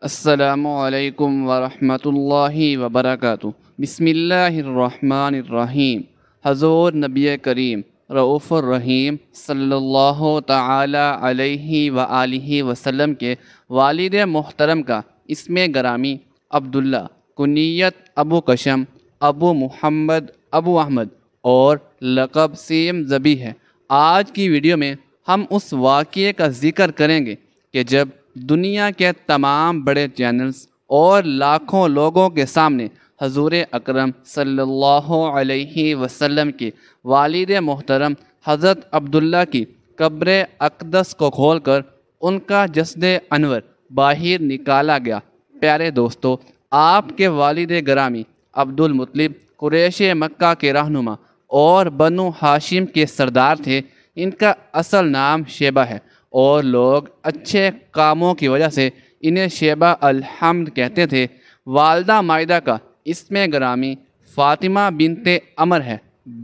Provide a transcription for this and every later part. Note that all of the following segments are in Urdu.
السلام علیکم ورحمۃ اللہ وبرکاتہ۔ بسم اللہ الرحمن الرحیم۔ حضور نبی کریم رؤوف الرحیم صلی اللہ تعالی علیہ وآلہ وسلم کے والد محترم کا اسم گرامی عبداللہ، کنیت ابو کشم، ابو محمد، ابو احمد اور لقب سیم ذبی ہے۔ آج کی ویڈیو میں ہم اس واقعے کا ذکر کریں گے کہ جب دنیا کے تمام بڑے چینلز اور لاکھوں لوگوں کے سامنے حضور اکرم صلی اللہ علیہ وسلم کے والد محترم حضرت عبداللہ کی قبر اقدس کو کھول کر ان کا جسد انور باہر نکالا گیا۔ پیارے دوستو، آپ کے والد گرامی عبد المطلب قریش مکہ کے رہنما اور بنو ہاشم کے سردار تھے۔ ان کا اصل نام شیبہ ہے اور لوگ اچھے کاموں کی وجہ سے انہیں شیبہ الحمد کہتے تھے۔ والدہ مائدہ کا اسم گرامی فاطمہ بنت عمر ہے۔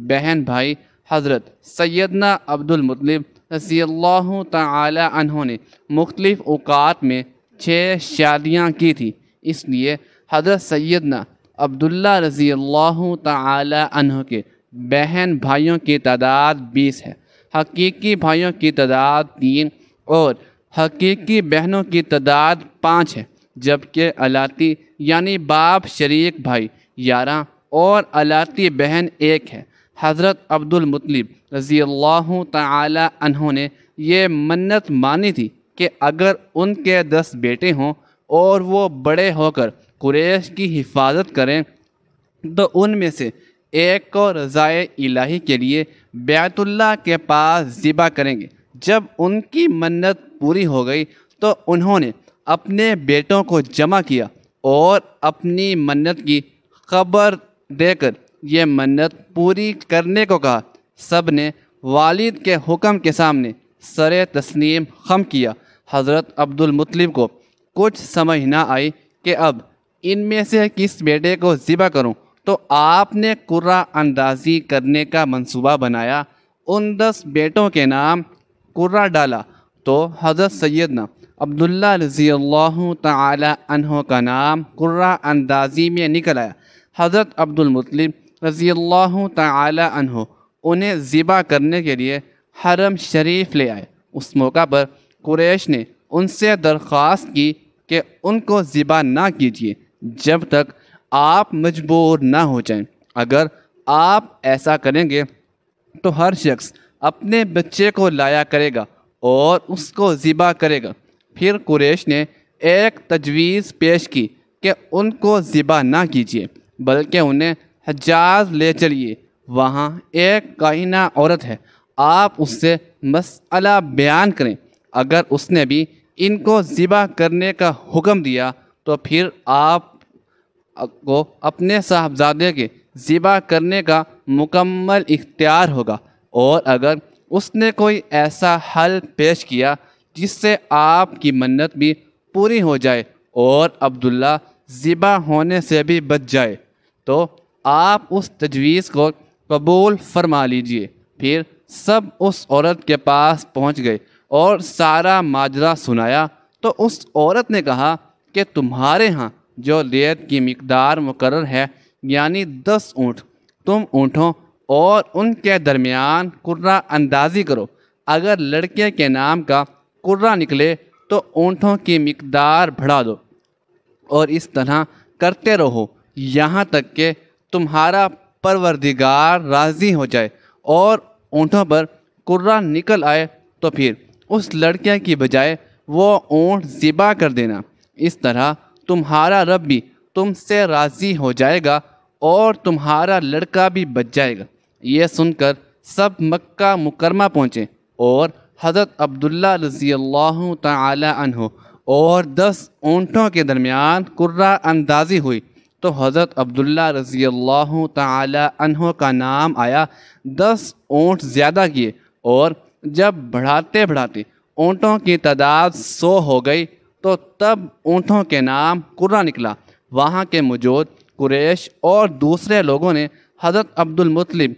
بہن بھائی حضرت سیدنا عبد المطلب رضی اللہ تعالی عنہ نے مختلف اوقات میں 6 شادیاں کی تھی، اس لیے حضرت سیدنا عبداللہ رضی اللہ تعالی عنہ کے بہن بھائیوں کی تعداد 20 ہے۔ حقیقی بھائیوں کی تعداد 3 اور حقیقی بہنوں کی تعداد 5 ہے، جبکہ علاتی یعنی باپ شریک بھائی 11 اور علاتی بہن 1 ہے۔ حضرت عبد المطلب رضی اللہ تعالی عنہ نے یہ منت مانی تھی کہ اگر ان کے 10 بیٹے ہوں اور وہ بڑے ہو کر قریش کی حفاظت کریں تو ان میں سے ایک کو رضائے الہی کے لیے بیت اللہ کے پاس ذبح کریں گے۔ جب ان کی منت پوری ہو گئی تو انہوں نے اپنے بیٹوں کو جمع کیا اور اپنی منت کی خبر دے کر یہ منت پوری کرنے کو کہا۔ سب نے والد کے حکم کے سامنے سر تسلیم خم کیا۔ حضرت عبد المطلب کو کچھ سمجھ نہ آئی کہ اب ان میں سے کس بیٹے کو ذبح کروں، تو آپ نے قرہ اندازی کرنے کا منصوبہ بنایا۔ ان 10 بیٹوں کے نام قرہ ڈالا تو حضرت سیدنا عبداللہ رضی اللہ تعالی عنہ کا نام قرہ اندازی میں نکل آیا۔ حضرت عبد المطلب رضی اللہ تعالی عنہ انہیں ذبح کرنے کے لیے حرم شریف لے آئے۔ اس موقع پر قریش نے ان سے درخواست کی کہ ان کو ذبح نہ کیجیے جب تک آپ مجبور نہ ہو جائیں۔ اگر آپ ایسا کریں گے تو ہر شخص اپنے بچے کو لایا کرے گا اور اس کو ذبح کرے گا۔ پھر قریش نے ایک تجویز پیش کی کہ ان کو ذبح نہ کیجیے بلکہ انہیں حجاز لے چلیے، وہاں ایک کاہنہ عورت ہے، آپ اس سے مسئلہ بیان کریں۔ اگر اس نے بھی ان کو ذبح کرنے کا حکم دیا تو پھر آپ کو اپنے صاحبزادے کے ذبح کرنے کا مکمل اختیار ہوگا، اور اگر اس نے کوئی ایسا حل پیش کیا جس سے آپ کی منت بھی پوری ہو جائے اور عبداللہ ذبح ہونے سے بھی بچ جائے تو آپ اس تجویز کو قبول فرما لیجئے۔ پھر سب اس عورت کے پاس پہنچ گئے اور سارا ماجرا سنایا تو اس عورت نے کہا کہ تمہارے ہاں جو دیت کی مقدار مقرر ہے یعنی 10 اونٹ، تم اونٹوں اور ان کے درمیان قرہ اندازی کرو۔ اگر لڑکے کے نام کا قرہ نکلے تو اونٹوں کی مقدار بڑھا دو، اور اس طرح کرتے رہو یہاں تک کہ تمہارا پروردگار راضی ہو جائے اور اونٹوں پر قرہ نکل آئے تو پھر اس لڑکے کی بجائے وہ اونٹ ذبح کر دینا۔ اس طرح تمہارا رب بھی تم سے راضی ہو جائے گا اور تمہارا لڑکا بھی بچ جائے گا۔ یہ سن کر سب مکہ مکرمہ پہنچے اور حضرت عبداللہ رضی اللہ تعالی عنہ اور 10 اونٹوں کے درمیان قرہ اندازی ہوئی تو حضرت عبداللہ رضی اللہ تعالی عنہ کا نام آیا۔ 10 اونٹ زیادہ کیے اور جب بڑھاتے بڑھاتے اونٹوں کی تعداد 100 ہو گئی تو تب اونٹوں کے نام قرہ نکلا۔ وہاں کے موجود قریش اور دوسرے لوگوں نے حضرت عبد المطلب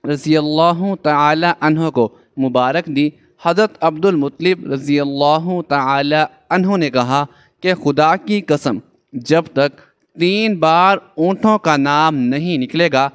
رضی اللہ تعالی عنہ کو مبارک دی۔ حضرت عبد المطلب رضی اللہ تعالی عنہ نے کہا کہ خدا کی قسم جب تک 3 بار اونٹوں کا نام نہیں نکلے گا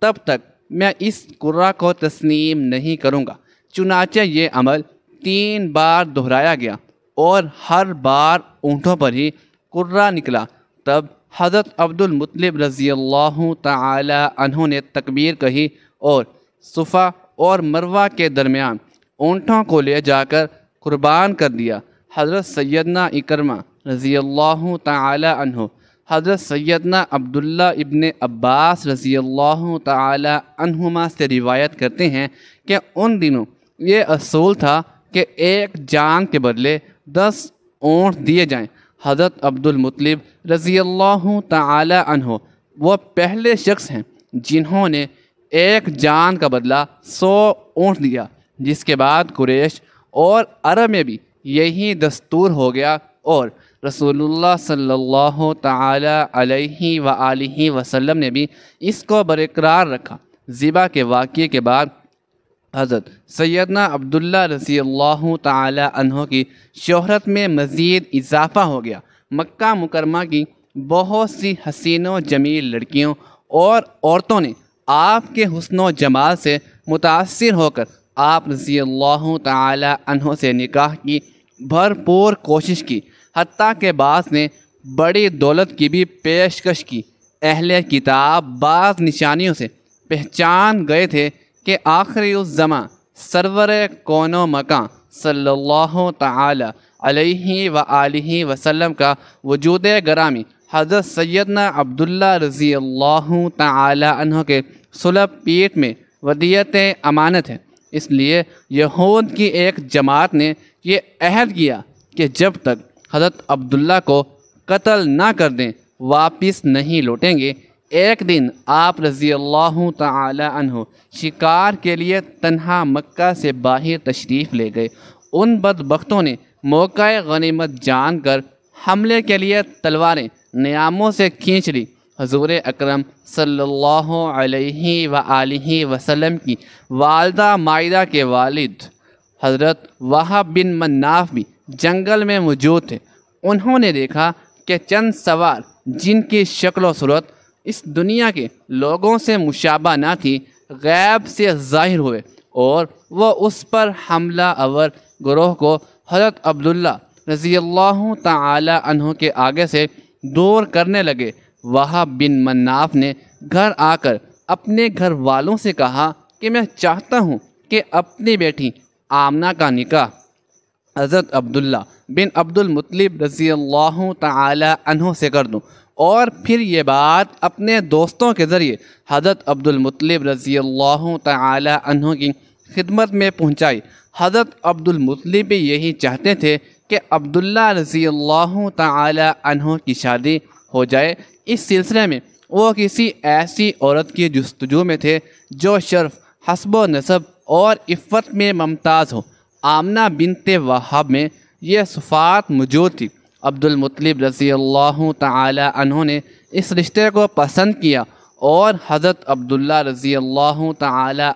تب تک میں اس قرہ کو تسلیم نہیں کروں گا۔ چنانچہ یہ عمل 3 بار دہرایا گیا اور ہر بار اونٹوں پر ہی قرہ نکلا۔ تب حضرت عبد المطلب رضی اللہ تعالی عنہ نے تکبیر کہی اور صفا اور مروہ کے درمیان اونٹوں کو لے جا کر قربان کر دیا۔ حضرت سیدنا اکرمہ رضی اللہ تعالی عنہ حضرت سیدنا عبداللہ ابن عباس رضی اللہ تعالی عنہما سے روایت کرتے ہیں کہ ان دنوں یہ اصول تھا کہ ایک جان کے بدلے 10 اونٹ دیے جائیں۔ حضرت عبد المطلب رضی اللہ تعالی عنہ وہ پہلے شخص ہیں جنہوں نے ایک جان کا بدلہ 100 اونٹ دیا، جس کے بعد قریش اور عرب میں بھی یہی دستور ہو گیا اور رسول اللہ صلی اللہ تعالی علیہ وآلہ وسلم نے بھی اس کو برقرار رکھا۔ ذبح کے واقعے کے بعد حضرت سیدنا عبداللہ رضی اللہ تعالی عنہ کی شہرت میں مزید اضافہ ہو گیا۔ مکہ مکرمہ کی بہت سی حسین و جمیل لڑکیوں اور عورتوں نے آپ کے حسن و جمال سے متاثر ہو کر آپ رضی اللہ تعالی عنہ سے نکاح کی بھرپور کوشش کی، حتیٰ کہ بعض نے بڑی دولت کی بھی پیشکش کی۔ اہل کتاب بعض نشانیوں سے پہچان گئے تھے کہ آخری الزماں سرور کون و مکان صلی اللہ تعالی علیہ وآلہ وسلم کا وجود گرامی حضرت سیدنا عبداللہ رضی اللہ تعالی عنہ کے صلب پیٹ میں ودیعت امانت ہے۔ اس لیے یہود کی ایک جماعت نے یہ عہد کیا کہ جب تک حضرت عبداللہ کو قتل نہ کر دیں واپس نہیں لوٹیں گے۔ ایک دن آپ رضی اللہ تعالی عنہ شکار کے لیے تنہا مکہ سے باہر تشریف لے گئے۔ ان بدبختوں نے موقع غنیمت جان کر حملے کے لیے تلواریں نیاموں سے کھینچ لی۔ حضور اکرم صلی اللہ علیہ وآلہ وسلم کی والدہ مائدہ کے والد حضرت وہب بن مناف بھی جنگل میں موجود تھے۔ انہوں نے دیکھا کہ چند سوار جن کی شکل و صورت اس دنیا کے لوگوں سے مشابہ نہ تھی، غیب سے ظاہر ہوئے اور وہ اس پر حملہ آور گروہ کو حضرت عبداللہ رضی اللہ تعالی عنہ کے آگے سے دور کرنے لگے۔ وہب بن مناف نے گھر آ کر اپنے گھر والوں سے کہا کہ میں چاہتا ہوں کہ اپنی بیٹی آمنہ کا نکاح حضرت عبداللہ بن عبد المطلب رضی اللہ تعالی عنہ سے کر دوں، اور پھر یہ بات اپنے دوستوں کے ذریعے حضرت عبد المطلب رضی اللہ تعالی عنہ کی خدمت میں پہنچائی۔ حضرت عبد المطلب بھی یہی چاہتے تھے کہ عبداللہ رضی اللہ تعالی عنہ کی شادی ہو جائے۔ اس سلسلے میں وہ کسی ایسی عورت کی جستجو میں تھے جو شرف، حسب و نسب اور عفت میں ممتاز ہو۔ آمنہ بنت وہب میں یہ صفات موجود تھی۔ عبد المطلب رضی اللہ تعالی عنہ نے اس رشتے کو پسند کیا اور حضرت عبداللہ رضی اللہ تعالی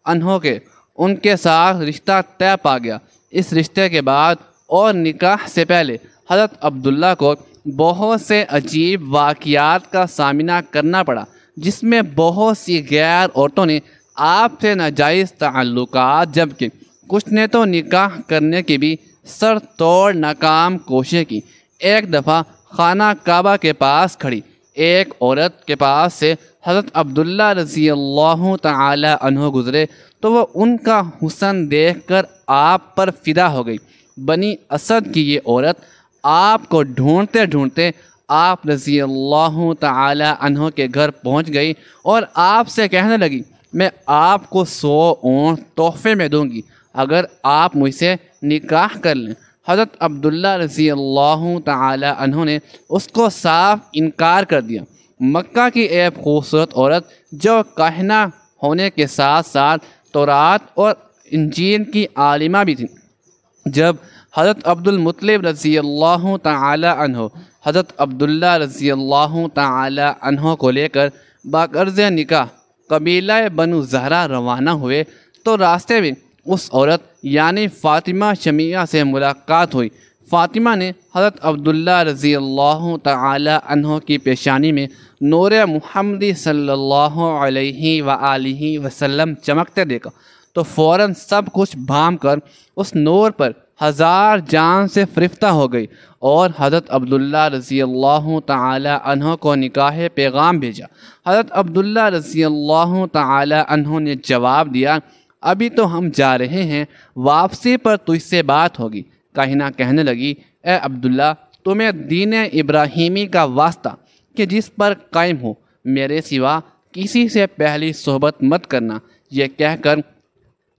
عنہ کے ان کے ساتھ رشتہ طے پا گیا۔ اس رشتے کے بعد اور نکاح سے پہلے حضرت عبداللہ کو بہت سے عجیب واقعات کا سامنا کرنا پڑا، جس میں بہت سی غیر عورتوں نے آپ سے ناجائز تعلقات، جبکہ کچھ نے تو نکاح کرنے کی بھی سر توڑ ناکام کوشش کی۔ ایک دفعہ خانہ کعبہ کے پاس کھڑی ایک عورت کے پاس سے حضرت عبداللہ رضی اللہ تعالی عنہ گزرے تو وہ ان کا حسن دیکھ کر آپ پر فدا ہو گئی۔ بنی اسد کی یہ عورت آپ کو ڈھونڈتے ڈھونڈتے آپ رضی اللہ تعالی عنہ کے گھر پہنچ گئی اور آپ سے کہنے لگی، میں آپ کو 100 اونٹ تحفے میں دوں گی اگر آپ مجھ سے نکاح کر لیں۔ حضرت عبداللہ رضی اللہ تعالی عنہ نے اس کو صاف انکار کر دیا۔ مکہ کی ایک خوبصورت عورت جو کاہنہ ہونے کے ساتھ ساتھ تورات اور انجیل کی عالمہ بھی تھی، جب حضرت عبد المطلب رضی اللہ تعالی عنہ حضرت عبداللہ رضی اللہ تعالی عنہ کو لے کر باقرض نکاح قبیلہ بنو زہرہ روانہ ہوئے تو راستے میں اس عورت یعنی فاطمہ شمیعہ سے ملاقات ہوئی۔ فاطمہ نے حضرت عبداللہ رضی اللہ تعالی عنہ کی پیشانی میں نور محمدی صلی اللہ علیہ وآلہ وسلم چمکتے دیکھا تو فوراً سب کچھ بھام کر اس نور پر ہزار جان سے فرفتہ ہو گئی اور حضرت عبداللہ رضی اللہ تعالی عنہ کو نکاح پیغام بھیجا۔ حضرت عبداللہ رضی اللہ تعالی عنہ نے جواب دیا، ابھی تو ہم جا رہے ہیں، واپسی پر تجھ سے بات ہوگی۔ کائنہ کہنے لگی، اے عبداللہ، تمہیں دین ابراہیمی کا واسطہ کہ جس پر قائم ہو، میرے سوا کسی سے پہلی صحبت مت کرنا۔ یہ کہہ کر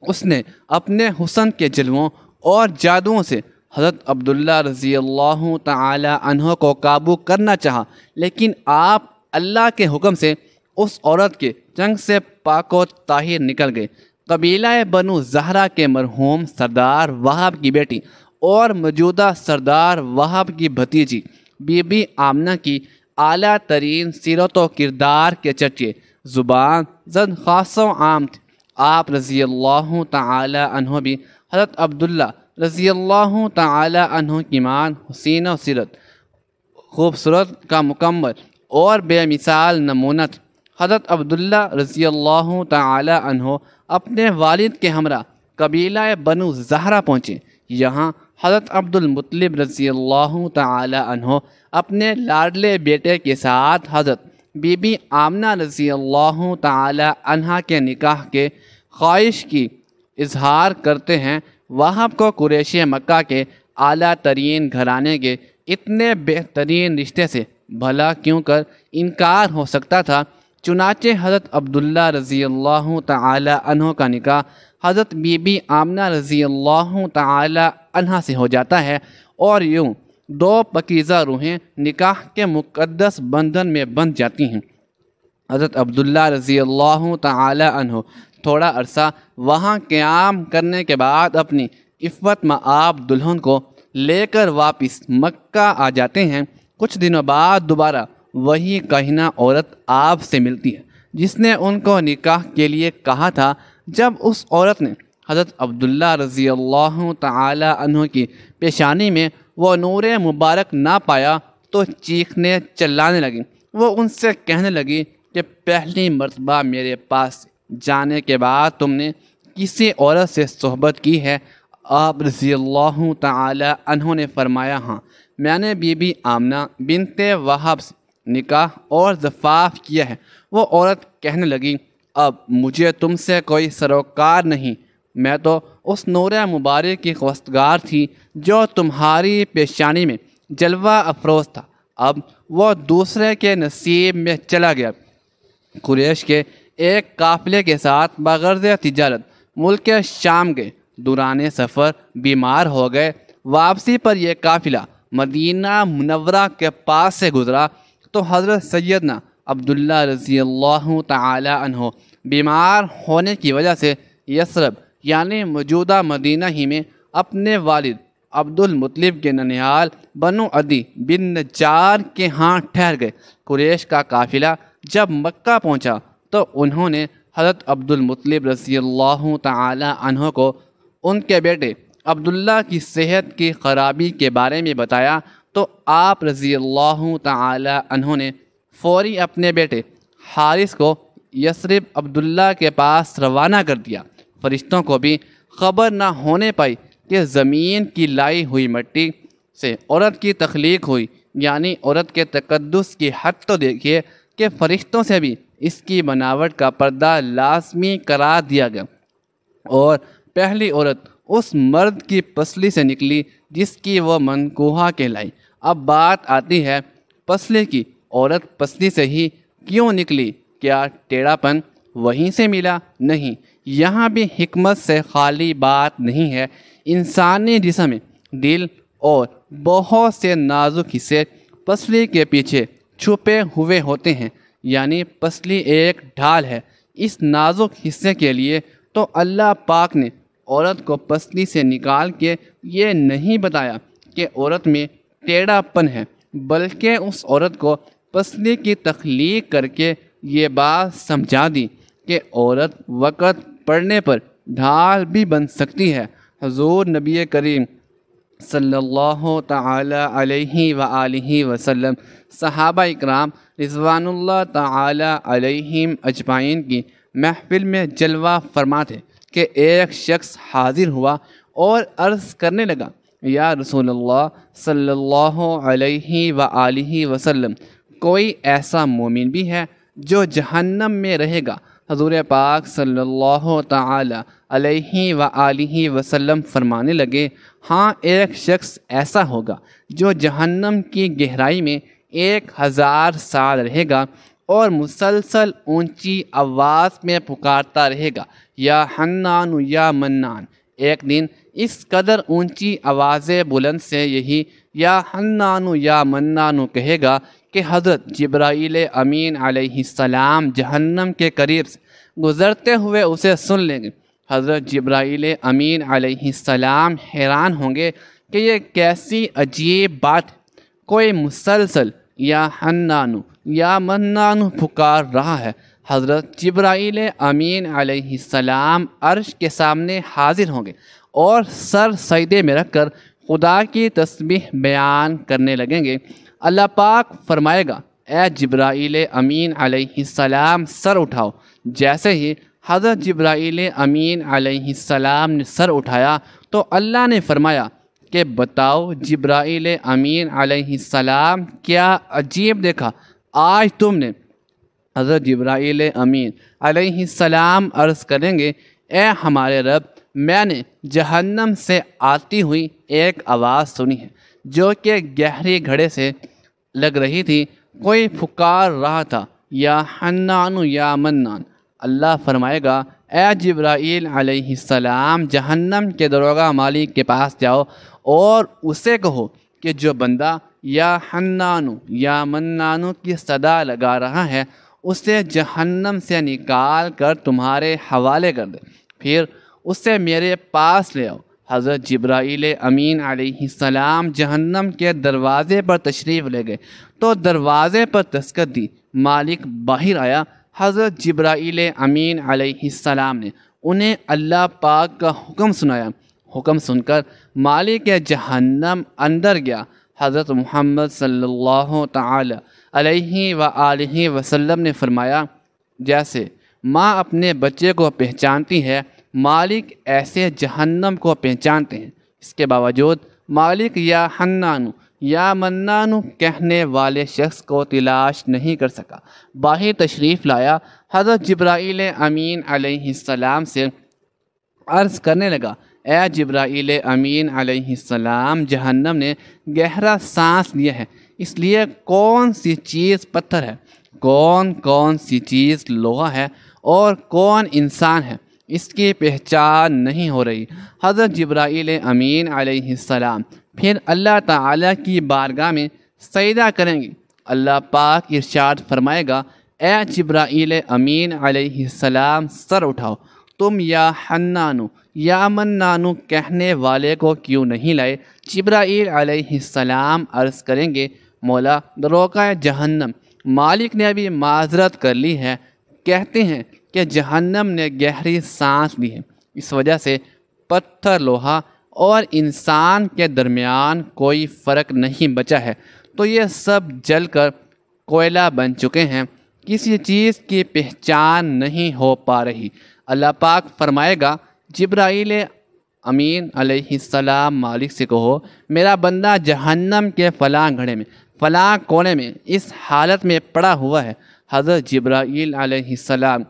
اس نے اپنے حسن کے جلووں اور جادوؤں سے حضرت عبداللہ رضی اللہ تعالی عنہ کو قابو کرنا چاہا، لیکن آپ اللہ کے حکم سے اس عورت کے چنگ سے پاک و طاہر نکل گئے۔ قبیلہ بنو زہرہ کے مرحوم سردار وہاب کی بیٹی اور موجودہ سردار وہاب کی بھتیجی بی بی آمنہ کی اعلیٰ ترین سیرت و کردار کے چرچے زبان زد خاص و عام تھے۔ آپ رضی اللہ تعالی عنہ بھی حضرت عبداللہ رضی اللہ تعالی عنہ کی مان حسین و سیرت خوبصورت کا مکمل اور بے مثال نمونہ تھے۔ حضرت عبداللہ رضی اللہ تعالی عنہ اپنے والد کے ہمراہ قبیلہ بنو زہرہ پہنچے۔ یہاں حضرت عبد المطلب رضی اللہ تعالی عنہ اپنے لاڈلے بیٹے کے ساتھ حضرت بی بی آمنہ رضی اللہ تعالی عنہ کے نکاح کے خواہش کی اظہار کرتے ہیں۔ وہاب کو قریش مکہ کے اعلیٰ ترین گھرانے کے اتنے بہترین رشتے سے بھلا کیوں کر انکار ہو سکتا تھا؟ چنانچہ حضرت عبداللہ رضی اللہ تعالی عنہ کا نکاح حضرت بی بی آمنہ رضی اللہ تعالی عنہ سے ہو جاتا ہے، اور یوں دو پاکیزہ روحیں نکاح کے مقدس بندھن میں بندھ جاتی ہیں۔ حضرت عبداللہ رضی اللہ تعالی عنہ تھوڑا عرصہ وہاں قیام کرنے کے بعد اپنی عفت مآب دلہن کو لے کر واپس مکہ آ جاتے ہیں۔ کچھ دنوں بعد دوبارہ وہی کاہنہ عورت آپ سے ملتی ہے جس نے ان کو نکاح کے لیے کہا تھا۔ جب اس عورت نے حضرت عبداللہ رضی اللہ تعالی عنہ کی پیشانی میں وہ نور مبارک نہ پایا تو چیخنے چلانے لگی۔ وہ ان سے کہنے لگی کہ پہلی مرتبہ میرے پاس جانے کے بعد تم نے کسی عورت سے صحبت کی ہے؟ آپ رضی اللہ تعالی عنہ نے فرمایا، ہاں، میں نے بی بی آمنہ بنت وہاب سے نکاح اور زفاف کیا ہے۔ وہ عورت کہنے لگی، اب مجھے تم سے کوئی سروکار نہیں، میں تو اس نور مبارک کی خواستگار تھی جو تمہاری پیشانی میں جلوہ افروز تھا، اب وہ دوسرے کے نصیب میں چلا گیا۔ قریش کے ایک قافلے کے ساتھ بغرض تجارت ملک شام گئے، دوران سفر بیمار ہو گئے۔ واپسی پر یہ قافلہ مدینہ منورہ کے پاس سے گزرا تو حضرت سیدنا عبداللہ رضی اللہ تعالی عنہ بیمار ہونے کی وجہ سے یثرب یعنی موجودہ مدینہ ہی میں اپنے والد عبد المطلب کے ننیال بنو عدی بن نجار کے ہاں ٹھہر گئے۔ قریش کا قافلہ جب مکہ پہنچا تو انہوں نے حضرت عبد المطلب رضی اللہ تعالی عنہ کو ان کے بیٹے عبداللہ کی صحت کی خرابی کے بارے میں بتایا تو آپ رضی اللہ تعالی عنہ نے فوری اپنے بیٹے حارث کو یثرب عبداللہ کے پاس روانہ کر دیا۔ فرشتوں کو بھی خبر نہ ہونے پائی کہ زمین کی لائی ہوئی مٹی سے عورت کی تخلیق ہوئی، یعنی عورت کے تقدس کی حد تو دیکھیے کہ فرشتوں سے بھی اس کی بناوٹ کا پردہ لازمی قرار دیا گیا، اور پہلی عورت اس مرد کی پسلی سے نکلی جس کی وہ منکوحہ کہلائی۔ اب بات آتی ہے پسلی کی، عورت پسلی سے ہی کیوں نکلی؟ کیا ٹیڑھا پن وہیں سے ملا؟ نہیں، یہاں بھی حکمت سے خالی بات نہیں ہے۔ انسانی جسم میں دل اور بہت سے نازک حصے پسلی کے پیچھے چھپے ہوئے ہوتے ہیں، یعنی پسلی ایک ڈھال ہے اس نازک حصے کے لیے۔ تو اللہ پاک نے عورت کو پسلی سے نکال کے یہ نہیں بتایا کہ عورت میں ٹیڑھا پن ہے، بلکہ اس عورت کو پسلی کی تخلیق کر کے یہ بات سمجھا دی کہ عورت وقت پڑنے پر ڈھال بھی بن سکتی ہے۔ حضور نبی کریم صلی اللہ تعالی علیہ وآلہ وسلم صحابہ اکرام رضوان اللہ تعالی علیہم اجمعین کی محفل میں جلوہ فرما تھے کہ ایک شخص حاضر ہوا اور عرض کرنے لگا، یا رسول اللہ صلی اللہ علیہ وآلہ وسلم، کوئی ایسا مومن بھی ہے جو جہنم میں رہے گا؟ حضور پاک صلی اللہ تعالی علیہ وآلہ وسلم فرمانے لگے، ہاں، ایک شخص ایسا ہوگا جو جہنم کی گہرائی میں 1000 سال رہے گا اور مسلسل اونچی آواز میں پکارتا رہے گا، یا حنان یا منان۔ ایک دن اس قدر اونچی آواز بلند سے یہی یا حنان یا منان کہے گا کہ حضرت جبرائیل امین علیہ السلام جہنم کے قریب سے گزرتے ہوئے اسے سن لیں گے۔ حضرت جبرائیل امین علیہ السلام حیران ہوں گے کہ یہ کیسی عجیب بات ہے، کوئی مسلسل یا حنان یا منان پکار رہا ہے۔ حضرت جبرائیل امین علیہ السلام عرش کے سامنے حاضر ہوں گے اور سر سجدے میں رکھ کر خدا کی تسبیح بیان کرنے لگیں گے۔ اللہ پاک فرمائے گا، اے جبرائیل امین علیہ السلام سر اٹھاؤ۔ جیسے ہی حضرت جبرائیل امین علیہ السلام نے سر اٹھایا تو اللہ نے فرمایا کہ بتاؤ جبرائیل امین علیہ السلام، کیا عجیب دیکھا آج تم نے؟ حضرت جبرائیل امین علیہ السلام عرض کریں گے، اے ہمارے رب، میں نے جہنم سے آتی ہوئی ایک آواز سنی ہے جو کہ گہری گھڑے سے لگ رہی تھی، کوئی پکار رہا تھا، یا حنان یا منان۔ اللہ فرمائے گا، اے جبرائیل علیہ السلام جہنم کے دروغہ مالک کے پاس جاؤ اور اسے کہو کہ جو بندہ یا حنان یا منان کی صدا لگا رہا ہے اسے جہنم سے نکال کر تمہارے حوالے کر دے، پھر اسے میرے پاس لے آؤ۔ حضرت جبرائیل امین علیہ السلام جہنم کے دروازے پر تشریف لے گئے تو دروازے پر دستک دی، مالک باہر آیا۔ حضرت جبرائیل امین علیہ السلام نے انہیں اللہ پاک کا حکم سنایا۔ حکم سن کر مالک جہنم اندر گیا۔ حضرت محمد صلی اللہ تعالی علیہ وآلہ وسلم نے فرمایا، جیسے ماں اپنے بچے کو پہچانتی ہے، مالک ایسے جہنم کو پہچانتے ہیں۔ اس کے باوجود مالک یا حنان یا منان کہنے والے شخص کو تلاش نہیں کر سکا۔ باہر تشریف لایا، حضرت جبرائیل امین علیہ السلام سے عرض کرنے لگا، اے جبرائیل امین علیہ السلام جہنم نے گہرا سانس لیا ہے، اس لیے کون سی چیز پتھر ہے، کون سی چیز لوہا ہے اور کون انسان ہے، اس کی پہچان نہیں ہو رہی۔ حضرت جبرائیل امین علیہ السلام پھر اللہ تعالیٰ کی بارگاہ میں سجدہ کریں گے۔ اللہ پاک ارشاد فرمائے گا، اے جبرائیل امین علیہ السلام سر اٹھاؤ، تم یا حنان یا منان کہنے والے کو کیوں نہیں لائے؟ جبرائیل علیہ السلام عرض کریں گے، مولا دروغہ جہنم، مالک نے ابھی معذرت کر لی ہے، کہتے ہیں کہ جہنم نے گہری سانس لی ہے، اس وجہ سے پتھر، لوہا اور انسان کے درمیان کوئی فرق نہیں بچا ہے، تو یہ سب جل کر کوئلہ بن چکے ہیں، کسی چیز کی پہچان نہیں ہو پا رہی۔ اللہ پاک فرمائے گا، جبرائیل امین علیہ السلام مالک سے کہو، میرا بندہ جہنم کے فلاں گھڑے میں، فلاں کونے میں اس حالت میں پڑا ہوا ہے۔ حضرت جبرائیل علیہ السلام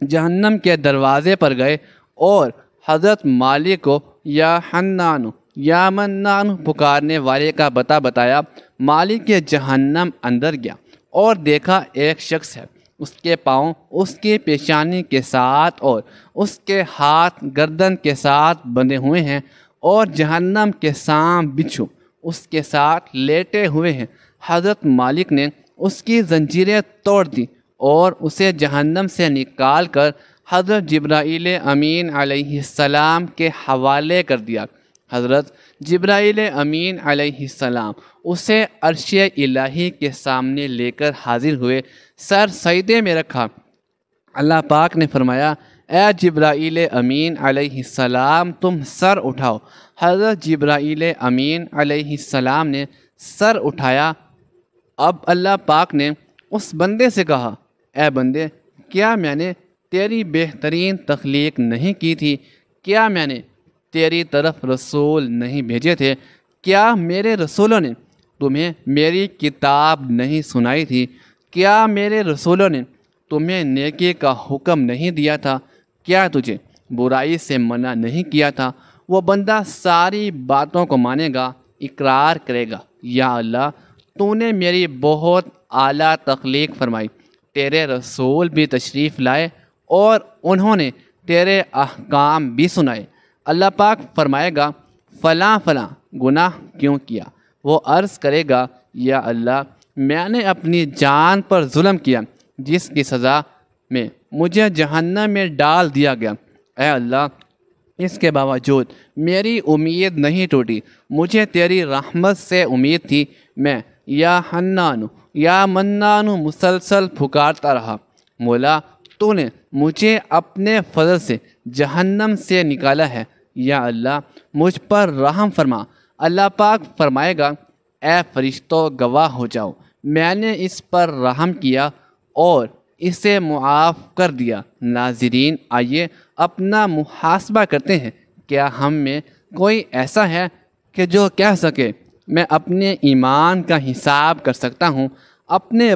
جہنم کے دروازے پر گئے اور حضرت مالک کو یا حنان یا منان پکارنے والے کا بتایا۔ مالک جہنم اندر گیا اور دیکھا ایک شخص ہے، اس کے پاؤں اس کی پیشانی کے ساتھ اور اس کے ہاتھ گردن کے ساتھ بندھے ہوئے ہیں اور جہنم کے سام بچھو اس کے ساتھ لیٹے ہوئے ہیں۔ حضرت مالک نے اس کی زنجیریں توڑ دی اور اسے جہنم سے نکال کر حضرت جبرائیل امین علیہ السلام کے حوالے کر دیا۔ حضرت جبرائیل امین علیہ السلام اسے عرش الہی کے سامنے لے کر حاضر ہوئے، سر سجدے میں رکھا۔ اللہ پاک نے فرمایا، اے جبرائیل امین علیہ السلام تم سر اٹھاؤ۔ حضرت جبرائیل امین علیہ السلام نے سر اٹھایا۔ اب اللہ پاک نے اس بندے سے کہا، اے بندے، کیا میں نے تیری بہترین تخلیق نہیں کی تھی؟ کیا میں نے تیری طرف رسول نہیں بھیجے تھے؟ کیا میرے رسولوں نے تمہیں میری کتاب نہیں سنائی تھی؟ کیا میرے رسولوں نے تمہیں نیکی کا حکم نہیں دیا تھا؟ کیا تجھے برائی سے منع نہیں کیا تھا؟ وہ بندہ ساری باتوں کو مانے گا، اقرار کرے گا، یا اللہ تو نے میری بہت اعلیٰ تخلیق فرمائی، تیرے رسول بھی تشریف لائے اور انہوں نے تیرے احکام بھی سنائے۔ اللہ پاک فرمائے گا فلاں فلاں گناہ کیوں کیا؟ وہ عرض کرے گا یا اللہ میں نے اپنی جان پر ظلم کیا جس کی سزا میں مجھے جہنم میں ڈال دیا گیا۔ اے اللہ اس کے باوجود میری امید نہیں ٹوٹی، مجھے تیری رحمت سے امید تھی، میں یا حنان یا منان مسلسل پھکارتا رہا۔ مولا تو نے مجھے اپنے فضل سے جہنم سے نکالا ہے، یا اللہ مجھ پر رحم فرما۔ اللہ پاک فرمائے گا اے فرشتوں گواہ ہو جاؤ، میں نے اس پر رحم کیا اور اسے معاف کر دیا۔ ناظرین آئیے اپنا محاسبہ کرتے ہیں، کیا ہم میں کوئی ایسا ہے کہ جو کہہ سکے میں اپنے ایمان کا حساب کر سکتا ہوں؟ اپنے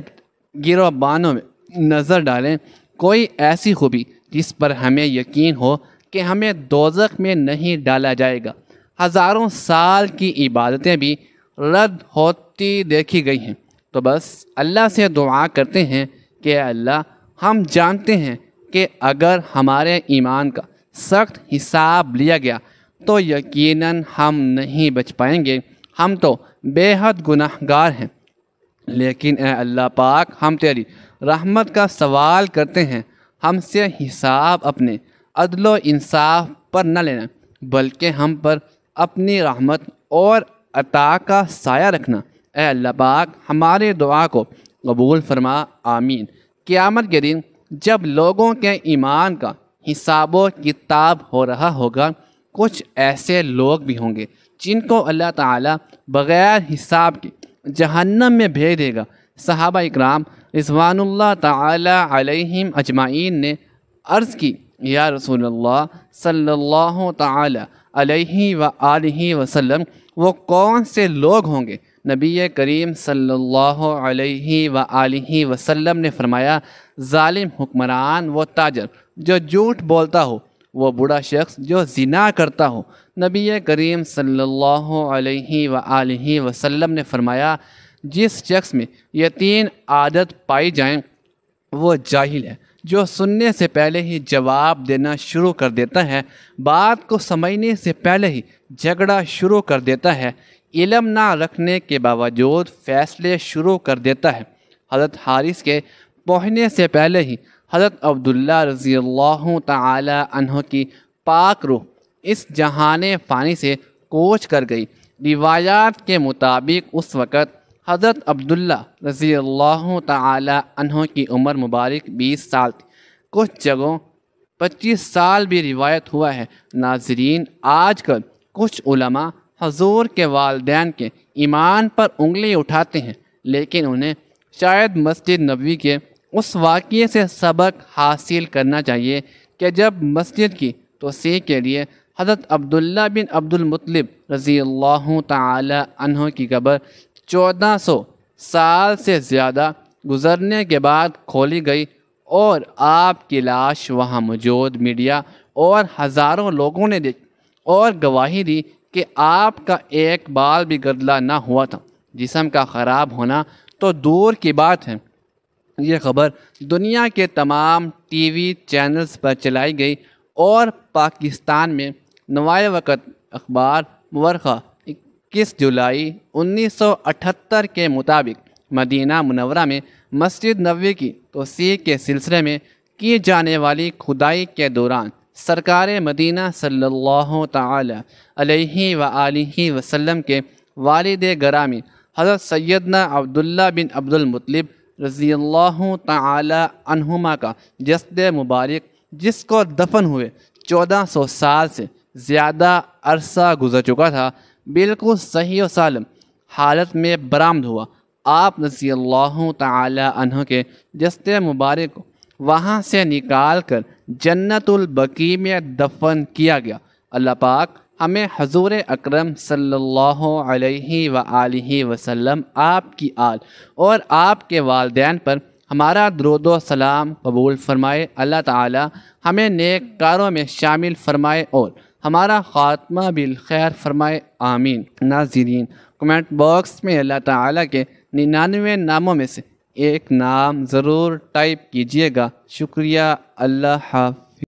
گروبانوں میں نظر ڈالیں، کوئی ایسی خوبی جس پر ہمیں یقین ہو کہ ہمیں دوزخ میں نہیں ڈالا جائے گا؟ ہزاروں سال کی عبادتیں بھی رد ہوتی دیکھی گئی ہیں، تو بس اللہ سے دعا کرتے ہیں کہ اے اللہ ہم جانتے ہیں کہ اگر ہمارے ایمان کا سخت حساب لیا گیا تو یقیناً ہم نہیں بچ پائیں گے، ہم تو بے حد گناہ گار ہیں، لیکن اے اللہ پاک ہم تیری رحمت کا سوال کرتے ہیں، ہم سے حساب اپنے عدل و انصاف پر نہ لینا، بلکہ ہم پر اپنی رحمت اور عطا کا سایہ رکھنا۔ اے اللہ پاک ہمارے دعا کو قبول فرما، آمین۔ قیامت کے دن جب لوگوں کے ایمان کا حساب و کتاب ہو رہا ہوگا، کچھ ایسے لوگ بھی ہوں گے جن کو اللہ تعالیٰ بغیر حساب کے جہنم میں بھیج دے گا۔ صحابہ اکرام رضوان اللہ تعالی علیہم اجمعین نے عرض کی، یا رسول اللہ صلی اللہ تعالی علیہ وآلہ وسلم وہ کون سے لوگ ہوں گے؟ نبی کریم صلی اللہ علیہ وآلہ وسلم نے فرمایا، ظالم حکمران وہ تاجر جو جھوٹ بولتا ہو، وہ بوڑھا شخص جو زنا کرتا ہو۔ نبی کریم صلی اللہ علیہ وآلہ وسلم نے فرمایا، جس شخص میں یہ تین عادت پائی جائیں وہ جاہل ہے، جو سننے سے پہلے ہی جواب دینا شروع کر دیتا ہے، بات کو سمجھنے سے پہلے ہی جھگڑا شروع کر دیتا ہے، علم نہ رکھنے کے باوجود فیصلے شروع کر دیتا ہے۔ حضرت حارث کے پہنچنے سے پہلے ہی حضرت عبداللہ رضی اللہ تعالی عنہ کی پاک روح اس جہان فانی سے کوچ کر گئی۔ روایات کے مطابق اس وقت حضرت عبداللہ رضی اللہ تعالی عنہ کی عمر مبارک 20 سال تھی، کچھ جگہوں 25 سال بھی روایت ہوا ہے۔ ناظرین آج کل کچھ علماء حضور کے والدین کے ایمان پر انگلی اٹھاتے ہیں، لیکن انہیں شاید مسجد نبوی کے اس واقعے سے سبق حاصل کرنا چاہیے کہ جب مسجد کی توسیع کے لیے حضرت عبداللہ بن عبد المطلب رضی اللہ تعالی عنہ کی قبر 1400 سال سے زیادہ گزرنے کے بعد کھولی گئی اور آپ کی لاش وہاں موجود میڈیا اور ہزاروں لوگوں نے دیکھی اور گواہی دی کہ آپ کا ایک بال بھی گدلا نہ ہوا تھا۔ جسم کا خراب ہونا تو دور کی بات ہے، یہ خبر دنیا کے تمام ٹی وی چینلز پر چلائی گئی اور پاکستان میں نوائے وقت اخبار مورخہ 21 جولائی 1978 کے مطابق مدینہ منورہ میں مسجد نبوی کی توسیع کے سلسلے میں کی جانے والی کھدائی کے دوران سرکار مدینہ صلی اللہ تعالی علیہ وآلہ وسلم کے والد گرامی حضرت سیدنا عبداللہ بن عبد المطلب رضی اللہ تعالی عنہما کا جسد مبارک جس کو دفن ہوئے 1400 سال سے زیادہ عرصہ گزر چکا تھا، بالکل صحیح و سالم حالت میں برآمد ہوا۔ آپ رضی اللہ تعالی عنہ کے جسد مبارک کو وہاں سے نکال کر جنت البقیع میں دفن کیا گیا۔ اللہ پاک ہمیں حضور اکرم صلی اللہ علیہ وآلہ وسلم، آپ کی آل اور آپ کے والدین پر ہمارا درود و سلام قبول فرمائے۔ اللہ تعالی ہمیں نیک کاروں میں شامل فرمائے اور ہمارا خاتمہ بالخیر فرمائے، آمین۔ ناظرین، کمنٹ باکس میں اللہ تعالی کے 99 ناموں میں سے ایک نام ضرور ٹائپ کیجیے گا۔ شکریہ، اللہ حافظ۔